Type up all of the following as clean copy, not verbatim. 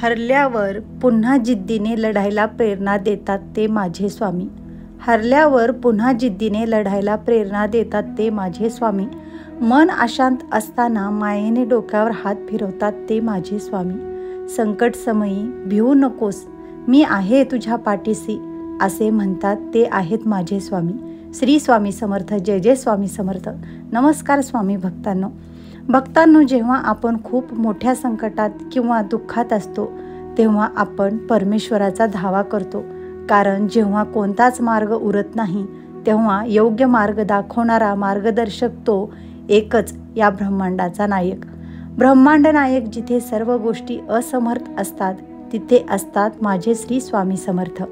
हरल्यावर पुन्हा जिद्दीने लढायला प्रेरणा देतात ते माझे स्वामी. हरल्यावर पुन्हा जिद्दीने लढायला प्रेरणा देतात ते माझे स्वामी. मन अशांत असताना मायेने डोक्यावर हात फिरवतात ते माझे स्वामी. संकट समयी भिवू नकोस, मी आहे तुझ्या पाठीशी, असे म्हणतात ते आहेत माझे स्वामी. श्री स्वामी समर्थ. जय जय स्वामी समर्थ. नमस्कार स्वामी भक्तांनो, जेव्हा आपण खूप मोठ्या संकटात किंवा दुःखात असतो तेव्हा आपण परमेश्वराचा धावा करतो. कारण जेव्हा कोणताच मार्ग उरत नाही तेव्हा योग्य मार्ग दाखवणारा मार्गदर्शक तो एकच, या ब्रह्मांडाचा नायक. ब्रह्मांड नायक जिथे सर्व गोष्टी असमर्थ असतात तिथे असतात माझे श्री स्वामी समर्थ.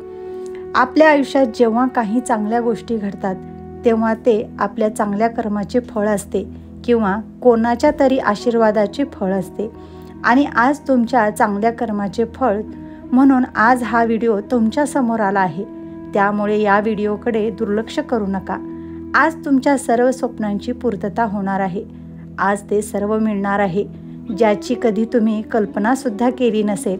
आपल्या आयुष्यात जेव्हा काही चांगल्या गोष्टी घडतात तेव्हा ते आपल्या चांगल्या कर्माचे फळ असते किंवा कोणाच्या तरी आशीर्वादाचे फळ असते. आणि आज तुमच्या चांगल्या कर्माचे फळ म्हणून आज हा व्हिडिओ तुमच्या समोर आला आहे. त्यामुळे या व्हिडिओकडे दुर्लक्ष करू नका. आज तुमच्या सर्व स्वप्नांची पूर्तता होणार आहे. आज ते सर्व मिळणार आहे ज्याची कधी तुम्ही कल्पनासुद्धा केली नसेल.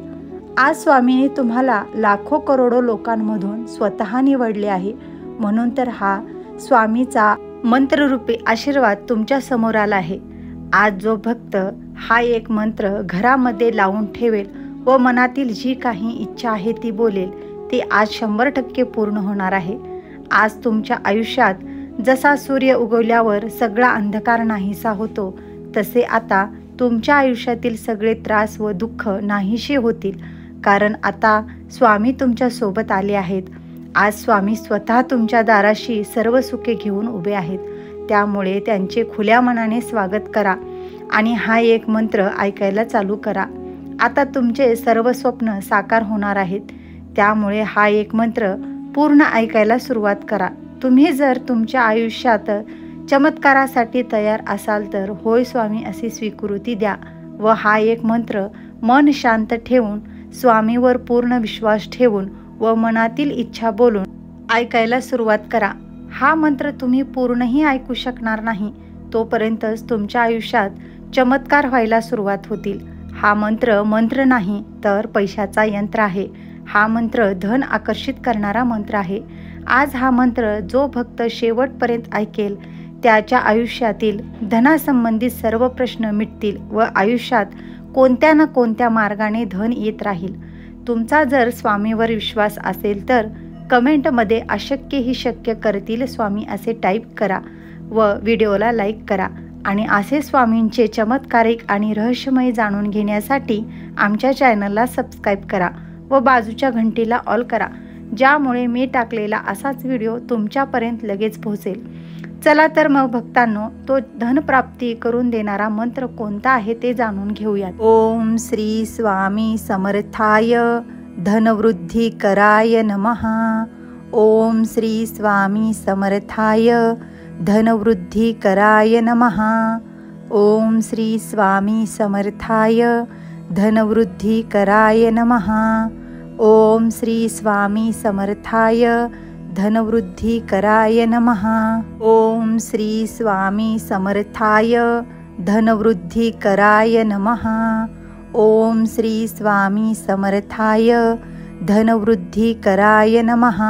आज स्वामीने तुम्हाला लाखो करोडो लोकांमधून स्वतः निवडले आहे. म्हणून तर हा स्वामीचा मंत्ररूपी आशीर्वाद तुमच्या समोर आला आहे. आज जो भक्त हा एक मंत्र घरामध्ये लावून ठेवेल व मनातील जी काही इच्छा आहे ती बोलेल, ती आज 100% पूर्ण होणार आहे. आज तुमच्या आयुष्यात जसा सूर्य उगवल्यावर सगळा अंधकार नाहीसा होतो, तसे आता तुमच्या आयुष्यातील सगळे त्रास व दुःख नाहीसे होतील. कारण आता स्वामी तुमच्या सोबत आले आहेत. आज स्वामी स्वतः तुमच्या दाराशी सर्व सुखे घेऊन उभे आहेत. त्यामुळे त्यांचे खुल्या मनाने स्वागत करा आणि हा एक मंत्र ऐकायला चालू करा. आता तुमचे सर्व स्वप्न साकार होणार आहेत. त्यामुळे हा एक मंत्र पूर्ण ऐकायला सुरुवात करा. तुम्ही जर तुमच्या आयुष्यात चमत्कारासाठी तयार असाल तर होय स्वामी अशी स्वीकृती द्या व हा एक मंत्र मन शांत ठेवून, स्वामीवर पूर्ण विश्वास ठेवून व मनातील इच्छा बोलून ऐकायला सुरुवात करा. हा मंत्र तुम्ही पूर्णही ऐकू शकणार नाही तोपर्यंतच तुमच्या आयुष्यात चमत्कार व्हायला सुरुवात होतील. हा मंत्र नाही तर पैशाचा यंत्र आहे. हा मंत्र धन आकर्षित करणारा मंत्र आहे. आज हा मंत्र जो भक्त शेवटपर्यंत ऐकेल त्याच्या आयुष्यातील धनासंबंधित सर्व प्रश्न मिटतील व आयुष्यात कोणत्या ना कोणत्या मार्गाने धन येत राहील. तुमचा जर स्वामीवर विश्वास असेल तर कमेंटमध्ये अशक्य ही शक्य करतील स्वामी असे टाईप करा व व्हिडिओला लाईक करा. आणि असे स्वामींचे चमत्कारिक आणि रहस्यमय जाणून घेण्यासाठी आमच्या चॅनलला सबस्क्राईब करा व बाजूच्या घंटीला ऑल करा, ज्यामुळे मी टाकलेला असाच व्हिडिओ तुमच्यापर्यंत लगेच पोहोचेल. चला तर मग भक्तांनो, तो धनप्राप्ती करून देणारा मंत्र कोणता आहे ते जाणून घेऊयात. ओम श्री स्वामी समर्थाय धनवृद्धी कराय नमः. ओम श्री स्वामी समर्थाय धनवृद्धी कराय नमः. ओम श्री स्वामी समर्थाय धनवृद्धी कराय नमः. ओम श्री स्वामी समर्थाय धनवृद्धी कराय नमः. ओम श्री स्वामी समर्थाय धनवृद्धी कराय नमः. ओम श्री स्वामी समर्थाय धनवृद्धी कराय नमः.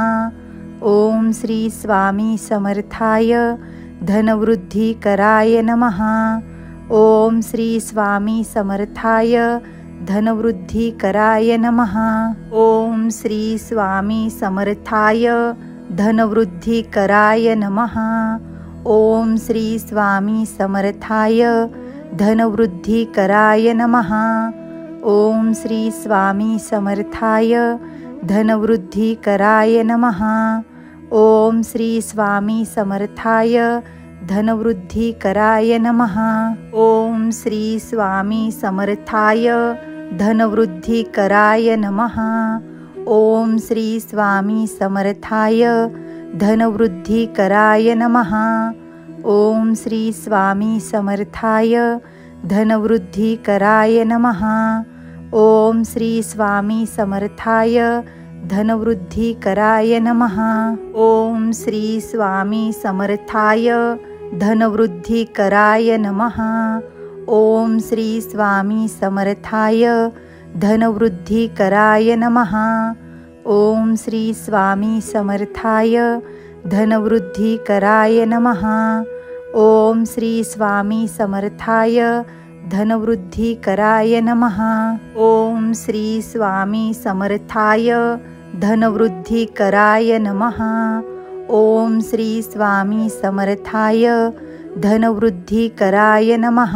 ओम श्री स्वामी समर्थाय धनवृद्धी कराय नमः. ओम श्री स्वामी समर्थाय धनवृद्धी कराय नमः. ओम श्री स्वामी समर्थाय धनवृद्धी कराय नमः. ओम श्री स्वामी समर्थाय धनवृद्धी कराय नमः. ओम श्री स्वामी समर्थाय धनवृद्धी कराय नमः. ओम श्री स्वामी समर्थाय धनवृद्धी कराय नमः. ओम श्री स्वामी समर्थाय धनवृद्धी कराय नमः. ओम श्री स्वामी समर्थाय धनवृद्धी कराय नमः. ओम श्री स्वामी समर्थाय धनवृद्धी कराय नमः. ओम श्री स्वामी समर्थाय धनवृद्धी कराय नमः. ओम श्री स्वामी समर्थाय धनवृद्धी कराय नमः. ओम श्री स्वामी समर्थाय धनवृद्धिकराय नमः। ओम श्री स्वामी समर्थाय धनवृद्धिकराय नमः। ओम श्री स्वामी समर्थाय धनवृद्धिकराय नमः। ओम श्री स्वामी समर्थाय धनवृद्धिकराय नमः। ओम श्री स्वामी समर्थाय धनवृद्धिकराय नमः।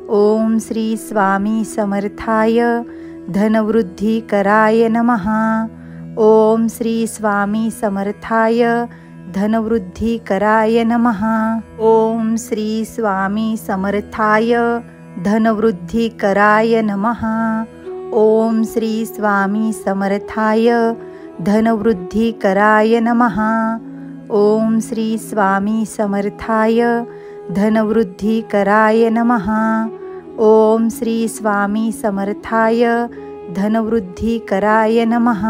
ओम श्री स्वामी समर्थाय धनवृद्धिकराय नमः। ओम श्री स्वामी समर्थाय धनवृद्धिकराय नमः। ओम श्री स्वामी समर्थाय धनवृद्धिकराय नमः। ओम श्री स्वामी समर्थाय धनवृद्धिकराय नमः। ओम श्री स्वामी समर्थाय धनवृद्धिकराय नमः। ओम श्री स्वामी समर्थाय धनवृद्धिकराय नमः।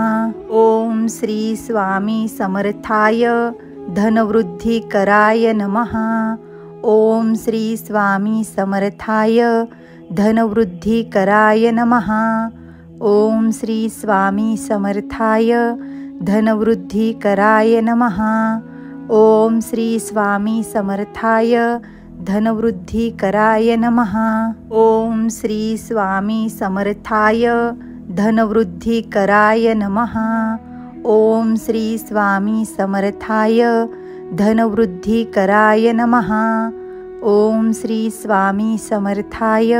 ओम श्री स्वामी समर्थाय धनवृद्धिकराय नमः। ओम श्री स्वामी समर्थाय धनवृद्धिकराय नमः। ओम श्री स्वामी समर्थाय धनवृद्धिकराय नमः। ओम श्री स्वामी समर्थाय धनवृद्धिकराय नमः। ओम श्री स्वामी समर्थाय धनवृद्धिकराय नमः। ओम श्री स्वामी समर्थाय धनवृद्धिकराय नमः। ओम श्री स्वामी समर्थाय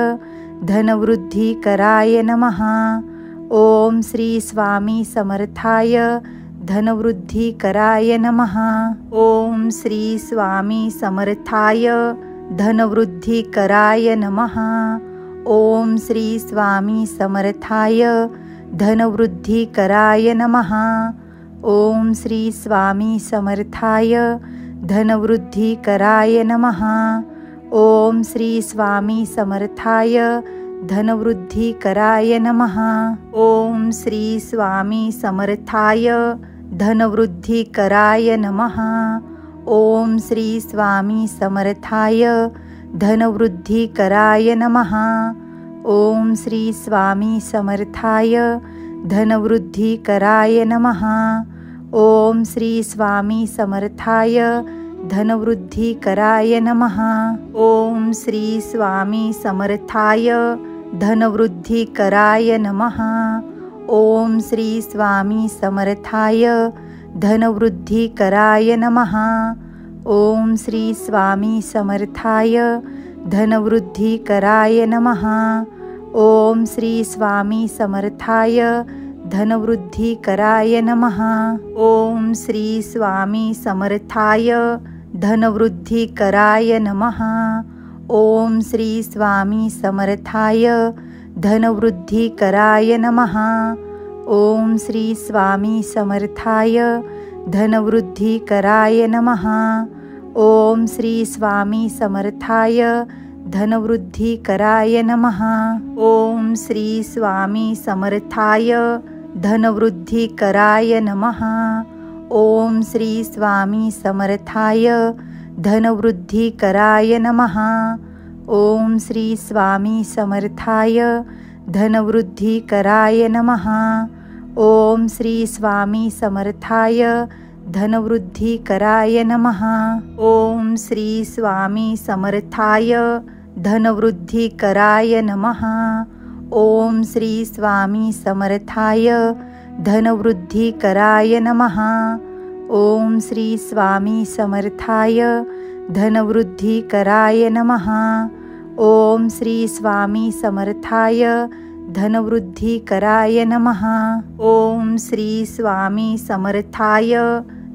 धनवृद्धिकराय नमः। ओम श्री स्वामी समर्थाय धनवृद्धिकराय नमः। ओम श्री स्वामी समर्थाय धनवृद्धिकराय नमः। ओम श्री स्वामी समर्थाय धनवृद्धिकराय नमः। ओम श्री स्वामी समर्थाय धनवृद्धिकराय नमः। ओम श्री स्वामी समर्थाय धनवृद्धिकराय नमः। ओम श्री स्वामी समर्थाय धनवृद्धिकराय नमः। ओम श्री स्वामी समर्थाय धनवृद्धिकराय नमः। ओम श्री स्वामी समर्थाय धनवृद्धिकराय नमः। ओम श्री स्वामी समर्थाय धनवृद्धिकराय नमः। ओम श्री स्वामी समर्थाय धनवृद्धिकराय नमः। ओम श्री स्वामी समर्थाय धनवृद्धिकराय नमः। ओम श्री स्वामी समर्थाय धनवृद्धिकराय नमः। ओम श्री स्वामी समर्थाय धनवृद्धिकराय नमः। ओम श्री स्वामी समर्थाय धनवृद्धिकराय नमः। ओम श्री स्वामी समर्थाय धनवृद्धिकराय नमः। ओम श्री स्वामी समर्थाय धनवृद्धिकराय नमः। ओम श्री स्वामी समर्थाय धनवृद्धिकराय नमः। ओम श्री स्वामी समर्थाय धनवृद्धिकराय नमः। ओम श्री स्वामी समर्थाय धनवृद्धिकराय नमः। ओम श्री स्वामी समर्थाय धनवृद्धिकराय नमः। ओम श्री स्वामी समर्थाय धनवृद्धिकराय नमः। ओम श्री स्वामी समर्थाय धनवृद्धिकराय नमः। ओम श्री स्वामी समर्थाय धनवृद्धिकराय नमः। ओम श्री स्वामी समर्थाय धनवृद्धिकराय नमः। ओम श्री स्वामी समर्थाय धनवृद्धिकराय नमः। ओम श्री स्वामी समर्थाय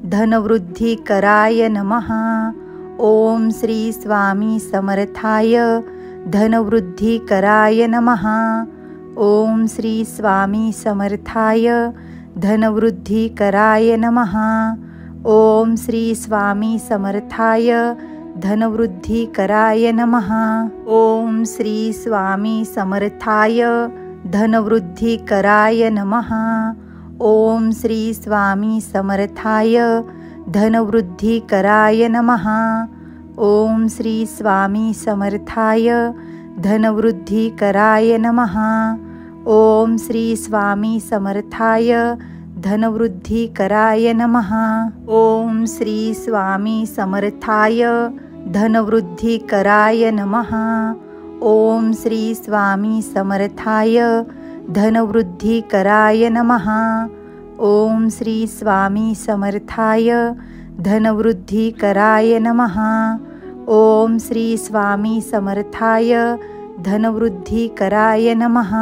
धनवृद्धिकराय नमः। ओम श्री स्वामी समर्थाय धनवृद्धिकराय नमः। ओम श्री स्वामी समर्थाय धनवृद्धिकराय नमः। ओम श्री स्वामी समर्थाय धनवृद्धिकराय नमः। ओम श्री स्वामी समर्थाय धनवृद्धिकराय नमः। ओम श्री स्वामी समर्थाय धनवृद्धिकराय नमः। ओम श्री स्वामी समर्थाय धनवृद्धिकराय नमः। ओम श्री स्वामी समर्थाय धनवृद्धिकराय नमः। ओम श्री स्वामी समर्थाय धनवृद्धिकराय नमः। ओम श्री स्वामी समर्थाय धनवृद्धिकराय नमः। ओम श्री स्वामी समर्थाय धनवृद्धिकराय नमः। ओम श्री स्वामी समर्थाय धनवृद्धिकराय नमः।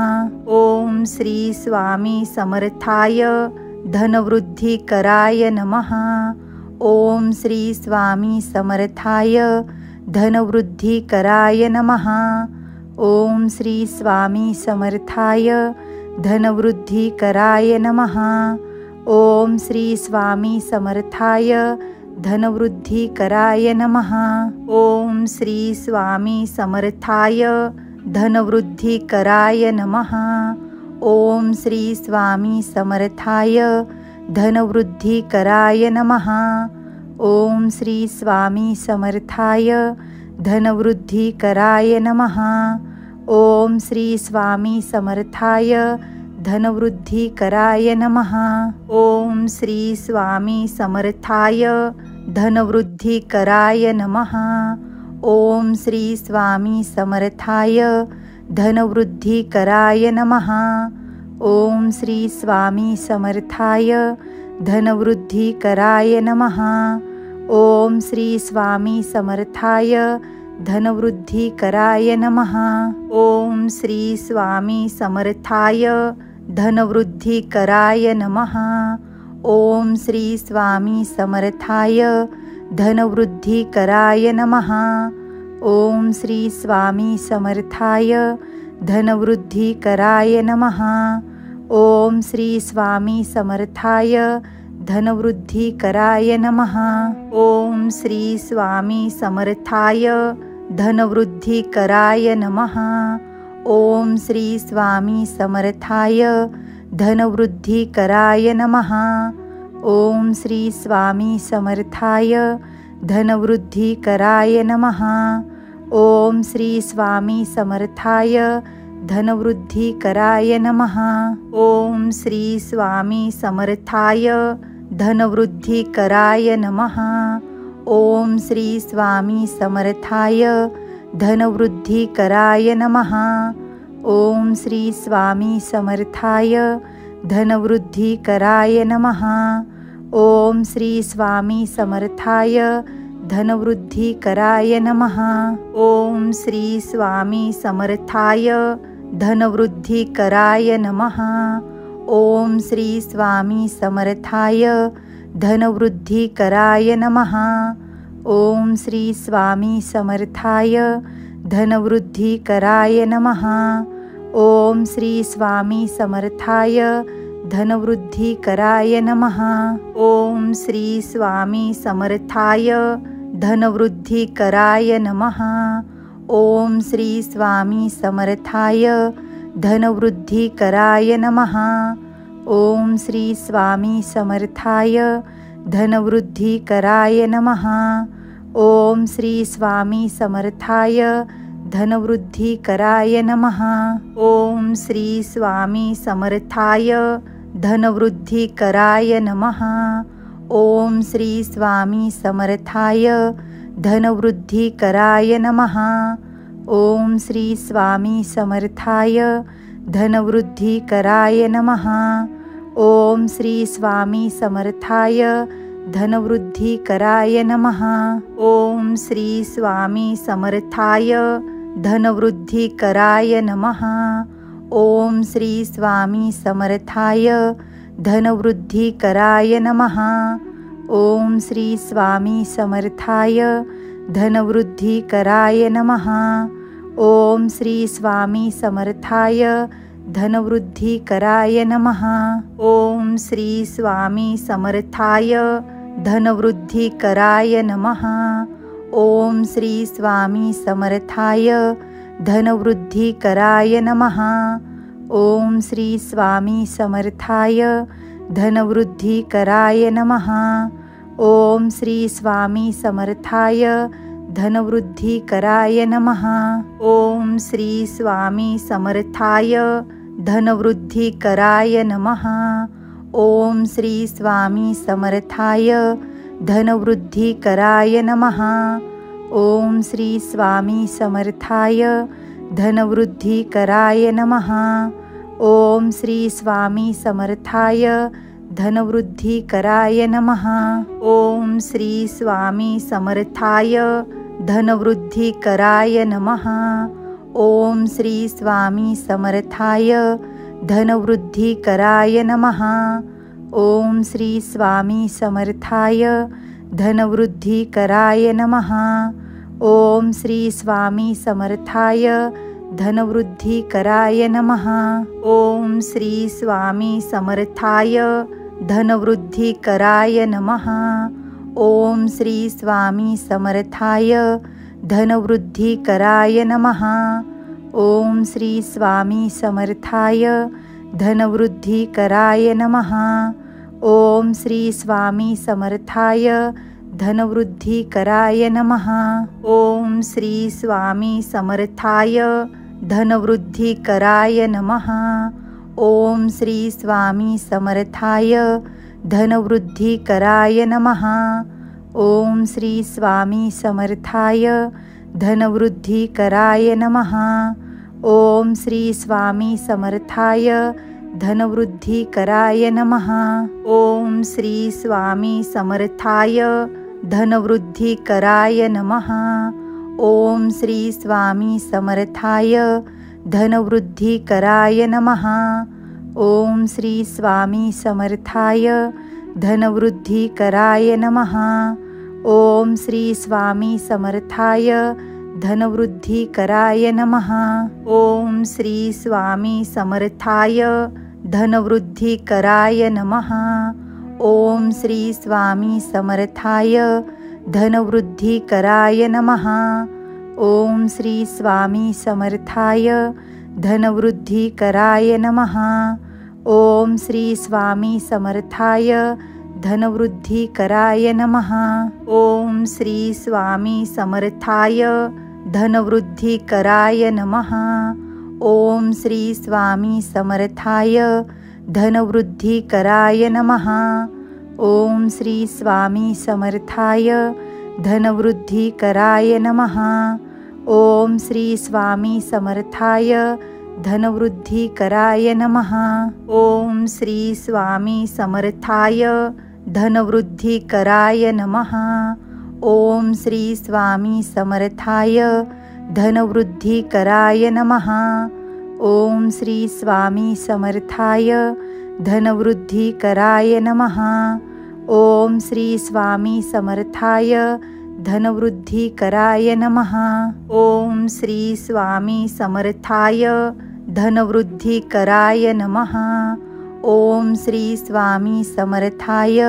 ओम श्री स्वामी समर्थाय धनवृद्धिकराय नमः। ओम श्री स्वामी समर्थाय धनवृद्धिकराय नमः। ओम श्री स्वामी समर्थाय धनवृद्धिकराय नमः। ओम श्री स्वामी समर्थाय धनवृद्धिकराय नमः। ओम श्री स्वामी समर्थाय धनवृद्धिकराय नमः। ओम श्री स्वामी समर्थाय धनवृद्धिकराय नमः। ओम श्री स्वामी समर्थाय धनवृद्धिकराय नमः। ओम श्री स्वामी समर्थाय धनवृद्धिकराय नमः। ओम श्री स्वामी समर्थाय धनवृद्धिकराय नमः। ओम श्री स्वामी समर्थाय धनवृद्धिकराय नमः। ओम श्री स्वामी समर्थाय धनवृद्धिकराय नमः। ओम श्री स्वामी समर्थाय धनवृद्धिकराय नमः। ओम श्री स्वामी समर्थाय धनवृद्धिकराय नमः। ओम श्री स्वामी समर्थाय धनवृद्धिकराय नमः। ओम श्री स्वामी समर्थाय धनवृद्धिकराय नमः। ओम श्री स्वामी समर्थाय धनवृद्धिकराय नमः। ओम श्री स्वामी समर्थाय धनवृद्धिकराय नमः। ओम श्री स्वामी समर्थाय धनवृद्धिकराय नमः। ओम श्री स्वामी समर्थाय धनवृद्धिकराय नमः। ओम श्री स्वामी समर्थाय धनवृद्धिकराय नमः। ओम श्री स्वामी समर्थाय धनवृद्धिकराय नमः। ओम श्री स्वामी समर्थाय धनवृद्धिकराय नमः। ओम श्री स्वामी समर्थाय धनवृद्धिकराय नमः। ओम श्री स्वामी समर्थाय धनवृद्धिकराय नमः। ओम श्री स्वामी समर्थाय धनवृद्धिकराय नमः। ओम श्री स्वामी समर्थाय धनवृद्धिकराय नमः। ओम श्री स्वामी समर्थाय धनवृद्धिकराय नमः। ओम श्री स्वामी समर्थाय धनवृद्धिकराय नमः। ओम श्री स्वामी समर्थाय धनवृद्धिकराय नमः। ओम श्री स्वामी समर्थाय धनवृद्धिकराय नमः। ओम श्री स्वामी समर्थाय धनवृद्धिकराय नमः। ओम श्री स्वामी समर्थाय धनवृद्धिकराय नमः। ओम श्री स्वामी समर्थाय धनवृद्धिकराय नमः। ओम श्री स्वामी समर्थाय धनवृद्धिकराय नमः। ओम श्री स्वामी समर्थाय धनवृद्धिकराय नमः। ओम श्री स्वामी समर्थाय धनवृद्धिकराय नमः। ओम श्री स्वामी समर्थाय धनवृद्धिकराय नमः। ओम श्री स्वामी समर्थाय धनवृद्धिकराय नमः। ओम श्री स्वामी समर्थाय धनवृद्धिकराय नमः। ओम श्री स्वामी समर्थाय धनवृद्धिकराय नमः। ओम श्री स्वामी समर्थाय धनवृद्धिकराय नमः। ओम श्री स्वामी समर्थाय धनवृद्धिकराय नमः। ओम श्री स्वामी समर्थाय धनवृद्धिकराय नमः। ओम श्री स्वामी समर्थाय धनवृद्धिकराय नमः। ओम श्री स्वामी समर्थाय धनवृद्धिकराय नमः। ओम श्री स्वामी समर्थाय धनवृद्धिकराय नमः। ओम श्री स्वामी समर्थाय धनवृद्धिकराय नमः। ओम श्री स्वामी समर्थाय धनवृद्धिकराय नमः। ओम श्री स्वामी समर्थाय धनवृद्धिकराय नमः। ओम श्री स्वामी समर्थाय धनवृद्धिकराय नमः। ओम श्री स्वामी समर्थाय धनवृद्धिकराय नमः। ओम श्री स्वामी समर्थाय धनवृद्धिकराय नमः। ओम श्री स्वामी समर्थाय धनवृद्धिकराय नमः। ओम श्री स्वामी समर्थाय धनवृद्धिकराय नमः। ओम श्री स्वामी समर्थाय धनवृद्धिकराय नमः। ओम श्री स्वामी समर्थाय धनवृद्धिकराय नमः। ओम श्री स्वामी समर्थाय धनवृद्धिकराय नमः। ओम श्री स्वामी समर्थाय धनवृद्धिकराय नमः। ओम श्री स्वामी समर्थाय धनवृद्धिकराय नमः। ओम श्री स्वामी समर्थाय धनवृद्धिकराय नमः। ओम श्री स्वामी समर्थाय धनवृद्धिकराय नमः। ओम श्री स्वामी समर्थाय धनवृद्धिकराय नमः। ओम श्री स्वामी समर्थाय धनवृद्धिकराय नमः। ओम श्री स्वामी समर्थाय धनवृद्धिकराय नमः। ओम श्री स्वामी समर्थाय धनवृद्धिकराय नमः। ओम श्री स्वामी समर्थाय धनवृद्धिकराय नमः। ओम श्री स्वामी समर्थाय धनवृद्धिकराय नमः। ओम श्री स्वामी समर्थाय धनवृद्धिकराय नमः। ओम श्री स्वामी समर्थाय धनवृद्धिकराय नमः। ओम श्री स्वामी समर्थाय धनवृद्धिकराय नमः। ओम श्री स्वामी समर्थाय धनवृद्धिकराय नमः। ओम श्री स्वामी समर्थाय धनवृद्धिकराय नमः। ओम श्री स्वामी समर्थाय धनवृद्धिकराय नमः। ओम श्री स्वामी समर्थाय धनवृद्धिकराय नमः। ओम श्री स्वामी समर्थाय धनवृद्धिकराय नमः। ओम श्री स्वामी समर्थाय धनवृद्धिकराय नमः। ओम श्री स्वामी समर्थाय धनवृद्धिकराय नमः। ओम श्री स्वामी समर्थाय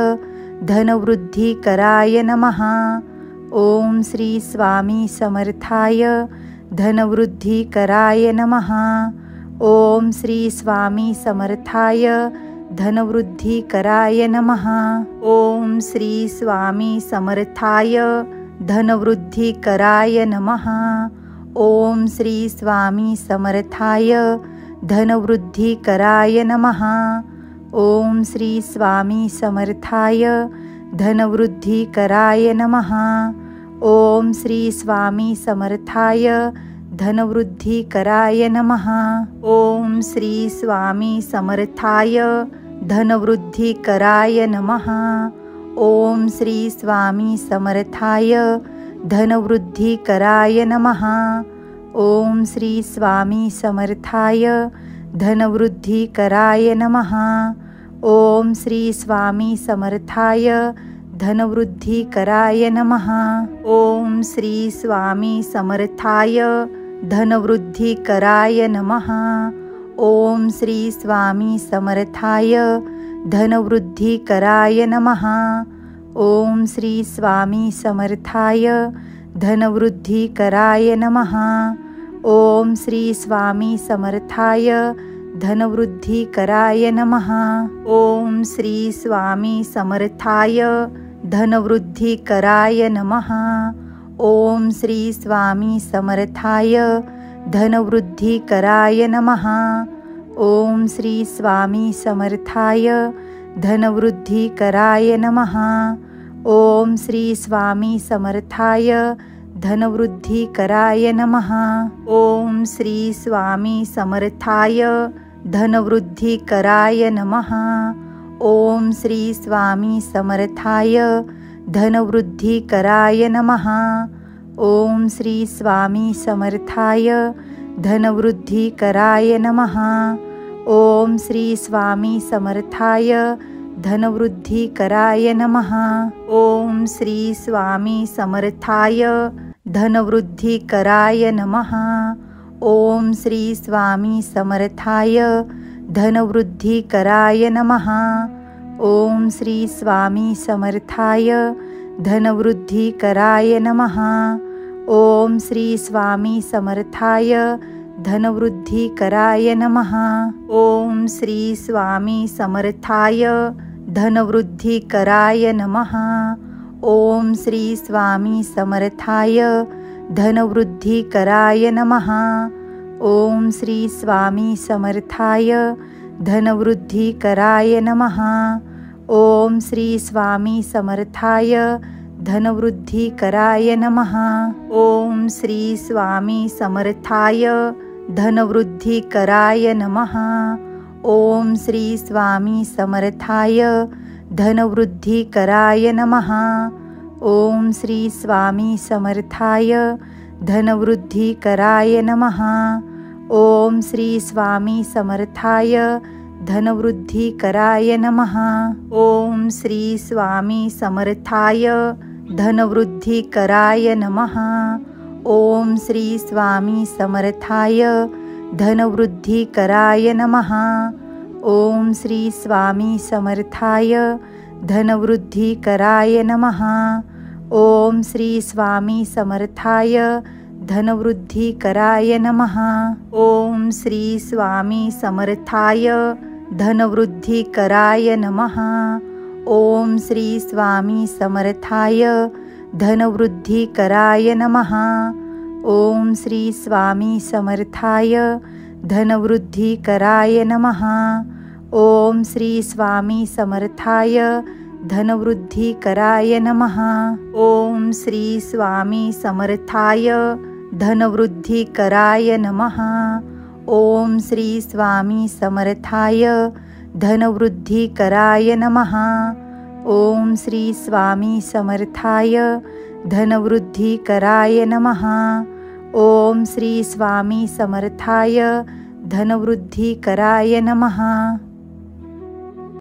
धनवृद्धिकराय नमः। ओम श्री स्वामी समर्थाय धनवृद्धिकराय नमः। ओम श्री स्वामी समर्थाय धनवृद्धिकराय नमः। ओम श्री स्वामी समर्थाय धनवृद्धिकराय नमः। ओम श्री स्वामी समर्थाय धनवृद्धिकराय नमः। ओम श्री स्वामी समर्थाय धनवृद्धिकराय नमः। ओम श्री स्वामी समर्थाय धनवृद्धिकराय नमः। ओम श्री स्वामी समर्थाय धनवृद्धिकराय नमः। ओम श्री स्वामी समर्थाय धनवृद्धिकराय नमः। ओम श्री स्वामी समर्थाय धनवृद्धिकराय नमः। ओम श्री स्वामी समर्थाय धनवृद्धिकराय नमः। ओम श्री स्वामी समर्थाय धनवृद्धिकराय नमः। ओम श्री स्वामी समर्थाय धनवृद्धिकराय नमः। ओम श्री स्वामी समर्थाय धनवृद्धिकराय नमः। ओम श्री स्वामी समर्थाय धनवृद्धिकराय नमः। ओम श्री स्वामी समर्थाय धनवृद्धिकराय नमः। ओम श्री स्वामी समर्थाय धनवृद्धिकराय नमः। ओम श्री स्वामी समर्थाय धनवृद्धिकराय नमः। ओम श्री स्वामी समर्थाय धनवृद्धिकराय नमः। ओम श्री स्वामी समर्थाय धनवृद्धिकराय नमः। ओम श्री स्वामी समर्थाय धनवृद्धिकराय नमः। ओम श्री स्वामी समर्थाय धनवृद्धिकराय नमः। ओम श्री स्वामी समर्थाय धनवृद्धिकराय नमः। ओम श्री स्वामी समर्थाय धनवृद्धिकराय नमः। ओम श्री स्वामी समर्थाय धनवृद्धिकराय नमः। ओम श्री स्वामी समर्थाय धनवृद्धिकराय नमः। ओम श्री स्वामी समर्थाय धनवृद्धिकराय नमः। ओम श्री स्वामी समर्थाय धनवृद्धिकराय नमः। ओम श्री स्वामी समर्थाय धनवृद्धिकराय नमः। ओम श्री स्वामी समर्थाय धनवृद्धिकराय नमः। ओम श्री स्वामी समर्थाय धनवृद्धिकराय नमः। ओम श्री स्वामी समर्थाय धनवृद्धिकराय नमः। ओम श्री स्वामी समर्थाय धनवृद्धिकराय नमः। ओम श्री स्वामी समर्थाय धनवृद्धिकराय नमः। ओम श्री स्वामी समर्थाय धनवृद्धिकराय नमः। ओम श्री स्वामी समर्थाय धनवृद्धिकराय नमः। ओम श्री स्वामी समर्थाय धनवृद्धिकराय नमः। ओम श्री स्वामी समर्थाय धनवृद्धिकराय नमः। ओम श्री स्वामी समर्थाय धनवृद्धिकराय नमः। ओम श्री स्वामी समर्थाय धनवृद्धिकराय नमः। ओम श्री स्वामी समर्थाय धनवृद्धिकराय नमः। ओम श्री स्वामी समर्थाय धनवृद्धिकराय नमः। ओम श्री स्वामी समर्थाय धनवृद्धिकराय नमः। ओम श्री स्वामी समर्थाय धनवृद्धिकराय नमः। ओम श्री स्वामी समर्थाय धनवृद्धिकराय नमः। ओम श्री स्वामी समर्थाय धनवृद्धिकराय नमः। ओम श्री स्वामी समर्थाय धनवृद्धिकराय नमः।